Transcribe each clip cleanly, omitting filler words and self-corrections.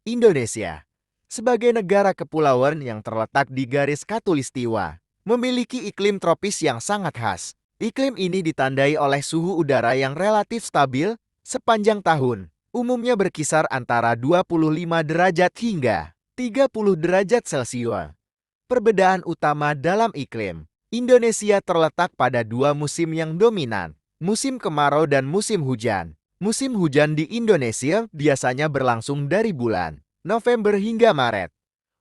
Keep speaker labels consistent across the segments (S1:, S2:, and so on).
S1: Indonesia, sebagai negara kepulauan yang terletak di garis khatulistiwa, memiliki iklim tropis yang sangat khas. Iklim ini ditandai oleh suhu udara yang relatif stabil sepanjang tahun, umumnya berkisar antara 25 derajat hingga 30 derajat Celcius. Perbedaan utama dalam iklim Indonesia terletak pada dua musim yang dominan, musim kemarau dan musim hujan. Musim hujan di Indonesia biasanya berlangsung dari bulan November hingga Maret.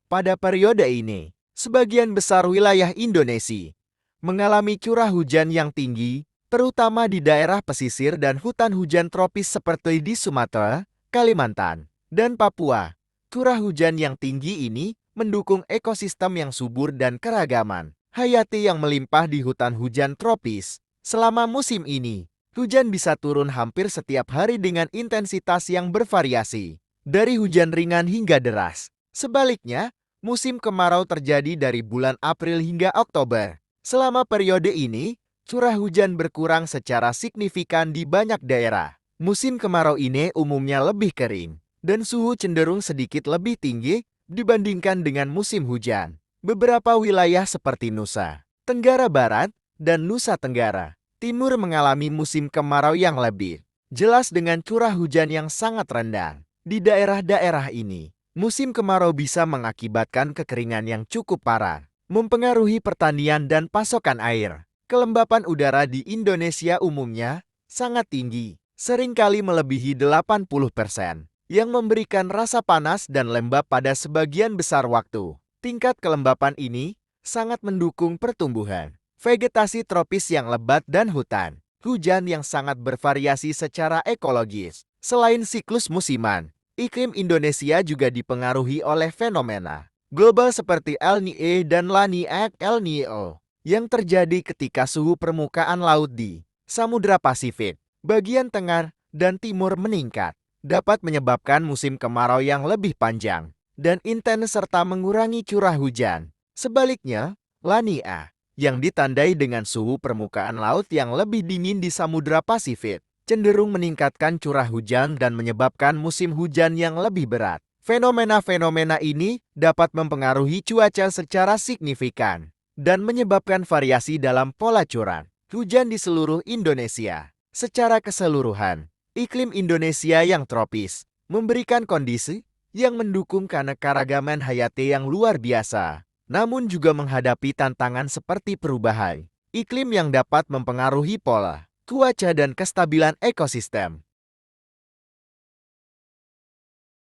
S1: Pada periode ini, sebagian besar wilayah Indonesia mengalami curah hujan yang tinggi, terutama di daerah pesisir dan hutan hujan tropis seperti di Sumatera, Kalimantan, dan Papua. Curah hujan yang tinggi ini mendukung ekosistem yang subur dan keragaman hayati yang melimpah di hutan hujan tropis. Selama musim ini, hujan bisa turun hampir setiap hari dengan intensitas yang bervariasi, dari hujan ringan hingga deras. Sebaliknya, musim kemarau terjadi dari bulan April hingga Oktober. Selama periode ini, curah hujan berkurang secara signifikan di banyak daerah. Musim kemarau ini umumnya lebih kering, dan suhu cenderung sedikit lebih tinggi dibandingkan dengan musim hujan. Beberapa wilayah seperti Nusa Tenggara Barat dan Nusa Tenggara Timur mengalami musim kemarau yang lebih jelas dengan curah hujan yang sangat rendah. Di daerah-daerah ini, musim kemarau bisa mengakibatkan kekeringan yang cukup parah, mempengaruhi pertanian dan pasokan air. Kelembapan udara di Indonesia umumnya sangat tinggi, seringkali melebihi 80%, yang memberikan rasa panas dan lembab pada sebagian besar waktu. Tingkat kelembapan ini sangat mendukung pertumbuhan vegetasi tropis yang lebat dan hutan hujan yang sangat bervariasi secara ekologis. Selain siklus musiman, iklim Indonesia juga dipengaruhi oleh fenomena global seperti El Niño dan La Niña. El Niño yang terjadi ketika suhu permukaan laut di Samudra Pasifik, bagian tengah dan timur meningkat, dapat menyebabkan musim kemarau yang lebih panjang dan intens serta mengurangi curah hujan. Sebaliknya, La Niña yang ditandai dengan suhu permukaan laut yang lebih dingin di Samudra Pasifik, cenderung meningkatkan curah hujan dan menyebabkan musim hujan yang lebih berat. Fenomena-fenomena ini dapat mempengaruhi cuaca secara signifikan dan menyebabkan variasi dalam pola curah hujan di seluruh Indonesia. Secara keseluruhan, iklim Indonesia yang tropis memberikan kondisi yang mendukung keanekaragaman hayati yang luar biasa, namun juga menghadapi tantangan seperti perubahan iklim yang dapat mempengaruhi pola cuaca dan kestabilan ekosistem.